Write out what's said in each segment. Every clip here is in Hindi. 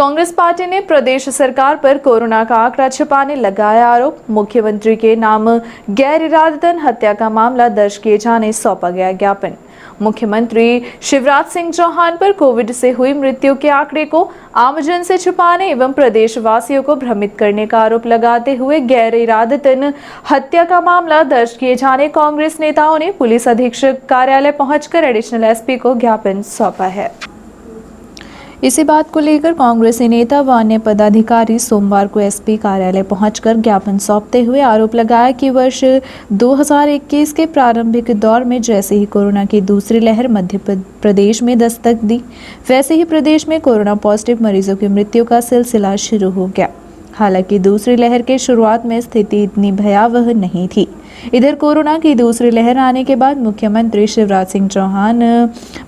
कांग्रेस पार्टी ने प्रदेश सरकार पर कोरोना का आंकड़ा छिपाने लगाया आरोप। मुख्यमंत्री के नाम गैर इरादतन हत्या का मामला दर्ज किए जाने सौंपा गया ज्ञापन। मुख्यमंत्री शिवराज सिंह चौहान पर कोविड से हुई मृत्यु के आंकड़े को आमजन से छुपाने एवं प्रदेशवासियों को भ्रमित करने का आरोप लगाते हुए गैर इरादतन हत्या का मामला दर्ज किए जाने कांग्रेस नेताओं ने पुलिस अधीक्षक कार्यालय पहुंचकर एडिशनल एसपी को ज्ञापन सौंपा है। इसी बात को लेकर कांग्रेसी नेता व अन्य पदाधिकारी सोमवार को एसपी कार्यालय पहुंचकर ज्ञापन सौंपते हुए आरोप लगाया कि वर्ष 2021 के प्रारंभिक दौर में जैसे ही कोरोना की दूसरी लहर मध्य प्रदेश में दस्तक दी, वैसे ही प्रदेश में कोरोना पॉजिटिव मरीजों की मृत्यु का सिलसिला शुरू हो गया। हालांकि दूसरी लहर के शुरुआत में स्थिति इतनी भयावह नहीं थी। इधर कोरोना की दूसरी लहर आने के बाद मुख्यमंत्री शिवराज सिंह चौहान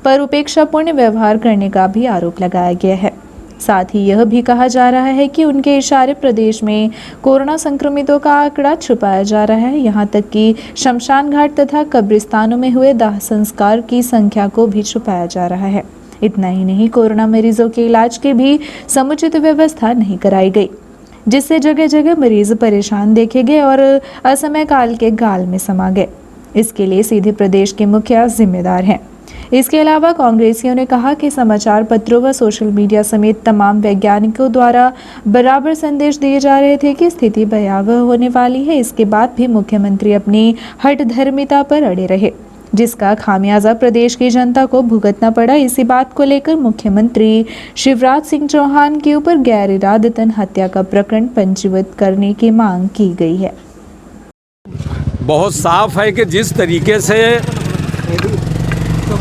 पर उपेक्षापूर्ण व्यवहार करने का भी आरोप लगाया गया है। साथ ही यह भी कहा जा रहा है कि उनके इशारे प्रदेश में कोरोना संक्रमितों का आंकड़ा छुपाया जा रहा है। यहां तक कि शमशान घाट तथा कब्रिस्तानों में हुए दाह संस्कार की संख्या को भी छुपाया जा रहा है। इतना ही नहीं, कोरोना मरीजों के इलाज की भी समुचित व्यवस्था नहीं कराई गई, जिससे जगह जगह मरीज परेशान देखे गए और असमय काल के गाल में समा गए। इसके लिए सीधे प्रदेश के मुखिया जिम्मेदार हैं। इसके अलावा कांग्रेसियों ने कहा कि समाचार पत्रों व सोशल मीडिया समेत तमाम वैज्ञानिकों द्वारा बराबर संदेश दिए जा रहे थे कि स्थिति भयावह होने वाली है। इसके बाद भी मुख्यमंत्री अपनी हठधर्मिता पर अड़े रहे, जिसका खामियाजा प्रदेश की जनता को भुगतना पड़ा। इसी बात को लेकर मुख्यमंत्री शिवराज सिंह चौहान के ऊपर गैर इरादतन हत्या का प्रकरण पंजीबद्ध करने की मांग की गई है। बहुत साफ है कि जिस तरीके से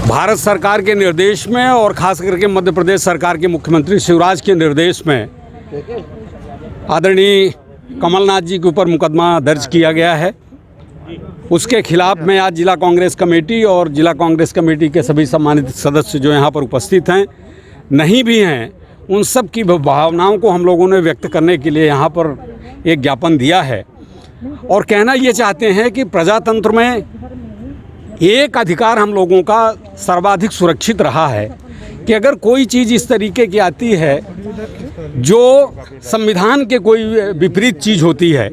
भारत सरकार के निर्देश में और खास करके मध्य प्रदेश सरकार के मुख्यमंत्री शिवराज के निर्देश में आदरणीय कमलनाथ जी के ऊपर मुकदमा दर्ज किया गया है, उसके खिलाफ में आज जिला कांग्रेस कमेटी और जिला कांग्रेस कमेटी के सभी सम्मानित सदस्य जो यहाँ पर उपस्थित हैं, नहीं भी हैं, उन सब की भावनाओं को हम लोगों ने व्यक्त करने के लिए यहाँ पर एक ज्ञापन दिया है और कहना ये चाहते हैं कि प्रजातंत्र में एक अधिकार हम लोगों का सर्वाधिक सुरक्षित रहा है कि अगर कोई चीज़ इस तरीके की आती है जो संविधान के कोई विपरीत चीज़ होती है,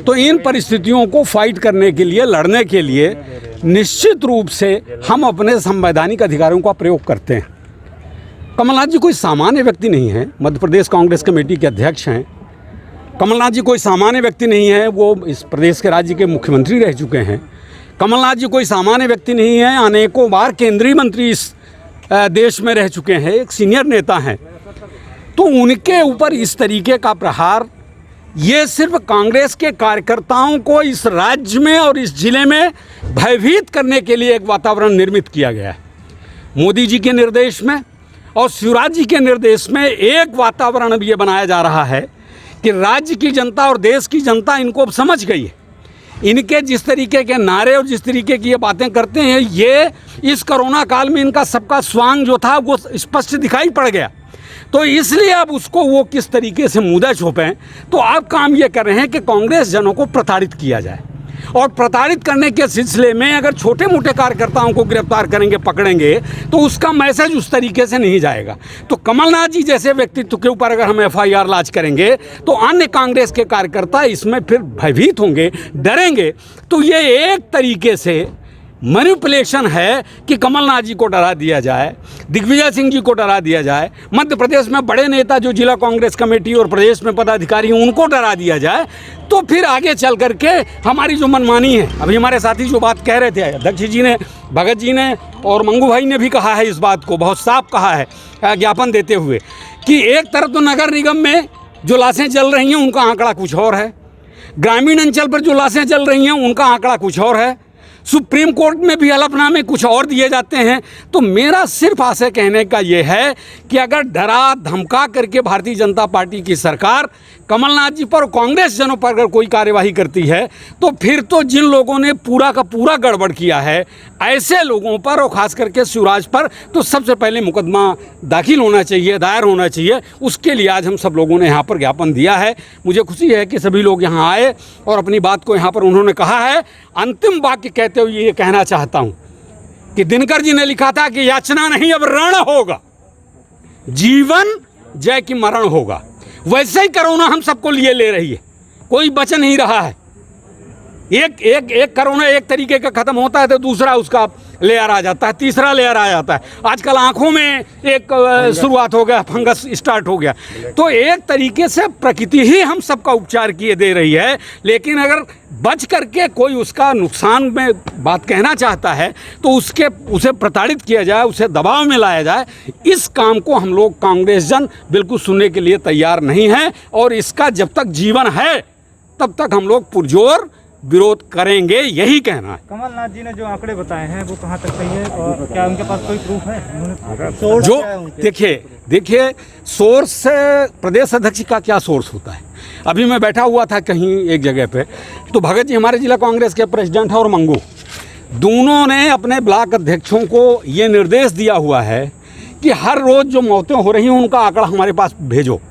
तो इन परिस्थितियों को फाइट करने के लिए, लड़ने के लिए निश्चित रूप से हम अपने संवैधानिक अधिकारों का प्रयोग करते हैं। कमलनाथ जी कोई सामान्य व्यक्ति नहीं है, मध्य प्रदेश कांग्रेस कमेटी के अध्यक्ष हैं। कमलनाथ जी कोई सामान्य व्यक्ति नहीं है, वो इस प्रदेश के राज्य के मुख्यमंत्री रह चुके हैं। कमलनाथ जी कोई सामान्य व्यक्ति नहीं है, अनेकों बार केंद्रीय मंत्री इस देश में रह चुके हैं, एक सीनियर नेता हैं। तो उनके ऊपर इस तरीके का प्रहार, ये सिर्फ कांग्रेस के कार्यकर्ताओं को इस राज्य में और इस जिले में भयभीत करने के लिए एक वातावरण निर्मित किया गया है। मोदी जी के निर्देश में और शिवराज जी के निर्देश में एक वातावरण अब ये बनाया जा रहा है कि राज्य की जनता और देश की जनता इनको अब समझ गई है। इनके जिस तरीके के नारे और जिस तरीके की ये बातें करते हैं, ये इस कोरोना काल में इनका सबका स्वांग जो था वो स्पष्ट दिखाई पड़ गया। तो इसलिए अब उसको वो किस तरीके से मुद्दा छोपें, तो अब काम ये कर रहे हैं कि कांग्रेस जनों को प्रताड़ित किया जाए और प्रताड़ित करने के सिलसिले में अगर छोटे मोटे कार्यकर्ताओं को गिरफ्तार करेंगे, पकड़ेंगे, तो उसका मैसेज उस तरीके से नहीं जाएगा। तो कमलनाथ जी जैसे व्यक्तित्व के ऊपर अगर हम FIR लांच करेंगे तो अन्य कांग्रेस के कार्यकर्ता इसमें फिर भयभीत होंगे, डरेंगे। तो ये एक तरीके से मैनिपुलेशन है कि कमलनाथ जी को डरा दिया जाए, दिग्विजय सिंह जी को डरा दिया जाए, मध्य प्रदेश में बड़े नेता जो जिला कांग्रेस कमेटी और प्रदेश में पदाधिकारी हैं उनको डरा दिया जाए, तो फिर आगे चल करके हमारी जो मनमानी है, अभी हमारे साथी जो बात कह रहे थे, अध्यक्ष जी ने, भगत जी ने और मंगू भाई ने भी कहा है, इस बात को बहुत साफ कहा है ज्ञापन देते हुए कि एक तरफ तो नगर निगम में जो लाशें जल रही हैं उनका आंकड़ा कुछ और है, ग्रामीण अंचल पर जो लाशें जल रही हैं उनका आंकड़ा कुछ और है, सुप्रीम कोर्ट में भी हलफनामे कुछ और दिए जाते हैं। तो मेरा सिर्फ आशय कहने का ये है कि अगर डरा धमका करके भारतीय जनता पार्टी की सरकार कमलनाथ जी पर, कांग्रेस जनों पर अगर कोई कार्यवाही करती है, तो फिर तो जिन लोगों ने पूरा का पूरा गड़बड़ किया है, ऐसे लोगों पर और ख़ास करके शिवराज पर तो सबसे पहले मुकदमा दाखिल होना चाहिए, दायर होना चाहिए। उसके लिए आज हम सब लोगों ने यहाँ पर ज्ञापन दिया है। मुझे खुशी है कि सभी लोग यहाँ आए और अपनी बात को यहाँ पर उन्होंने कहा है। अंतिम वाक्य कहते हुए ये कहना चाहता हूँ कि दिनकर जी ने लिखा था कि याचना नहीं अब रण होगा, जीवन जय की मरण होगा। वैसे ही कोरोना हम सबको लिए ले रही है, कोई बच नहीं रहा है। एक कोरोना एक तरीके का ख़त्म होता है तो दूसरा उसका लेयर आ जाता है, तीसरा लेयर आ जाता है। आजकल आँखों में एक शुरुआत हो गया, फंगस स्टार्ट हो गया। तो एक तरीके से प्रकृति ही हम सबका उपचार किए दे रही है। लेकिन अगर बच करके कोई उसका नुकसान में बात कहना चाहता है तो उसे प्रताड़ित किया जाए, उसे दबाव में लाया जाए। इस काम को हम लोग कांग्रेस जन बिल्कुल सुनने के लिए तैयार नहीं है, और इसका जब तक जीवन है तब तक हम लोग पुरजोर विरोध करेंगे, यही कहना है। कमलनाथ जी ने जो आंकड़े बताए हैं वो कहाँ तक सही है, और क्या उनके पास कोई प्रूफ है? जो देखिए सोर्स प्रदेश अध्यक्ष का क्या सोर्स होता है। अभी मैं बैठा हुआ था कहीं एक जगह पे, तो भगत जी हमारे जिला कांग्रेस के प्रेसिडेंट हैं, और मंगू दोनों ने अपने ब्लॉक अध्यक्षों को ये निर्देश दिया हुआ है कि हर रोज़ जो मौतें हो रही हैं उनका आंकड़ा हमारे पास भेजो।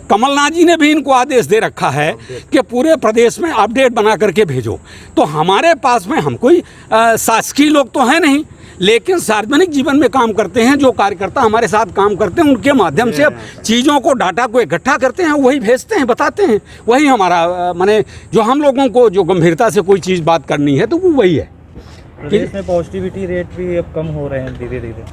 कमलनाथ जी ने भी इनको आदेश दे रखा है कि पूरे प्रदेश में अपडेट बना करके भेजो। तो हमारे पास में हम कोई शासकीय लोग तो हैं नहीं, लेकिन सार्वजनिक जीवन में काम करते हैं। जो कार्यकर्ता हमारे साथ काम करते हैं उनके माध्यम से चीज़ों को, डाटा को इकट्ठा करते हैं, वही भेजते हैं, बताते हैं। वही हमारा माने जो हम लोगों को जो गंभीरता से कोई चीज़ बात करनी है तो वो वही है। प्रदेश में पॉजिटिविटी रेट भी अब कम हो रहे हैं धीरे धीरे।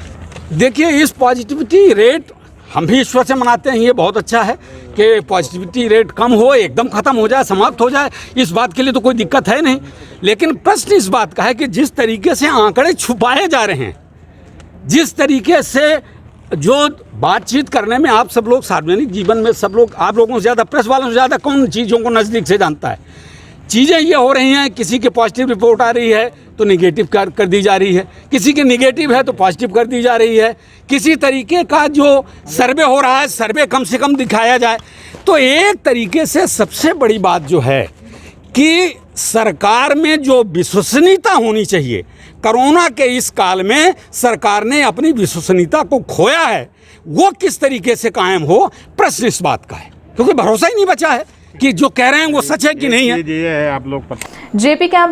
देखिए, इस पॉजिटिविटी रेट हम भी ईश्वर से मनाते हैं, ये बहुत अच्छा है कि पॉजिटिविटी रेट कम हो, एकदम ख़त्म हो जाए, समाप्त हो जाए। इस बात के लिए तो कोई दिक्कत है नहीं। लेकिन प्रश्न इस बात का है कि जिस तरीके से आंकड़े छुपाए जा रहे हैं, जिस तरीके से जो बातचीत करने में आप सब लोग सार्वजनिक जीवन में सब लोग, आप लोगों से ज़्यादा, प्रेस वालों से ज़्यादा कौन चीज़ों को नज़दीक से जानता है। चीज़ें ये हो रही हैं, किसी की पॉजिटिव रिपोर्ट आ रही है तो निगेटिव कर दी जा रही है, किसी की निगेटिव है तो पॉजिटिव कर दी जा रही है। किसी तरीके का जो सर्वे हो रहा है, सर्वे कम से कम दिखाया जाए। तो एक तरीके से सबसे बड़ी बात जो है कि सरकार में जो विश्वसनीयता होनी चाहिए, कोरोना के इस काल में सरकार ने अपनी विश्वसनीयता को खोया है। वो किस तरीके से कायम हो, प्रश्न इस बात का है, क्योंकि भरोसा ही नहीं बचा है कि जो कह रहे हैं वो सच है कि नहीं है। ये है आप लोग जेपी कैंपस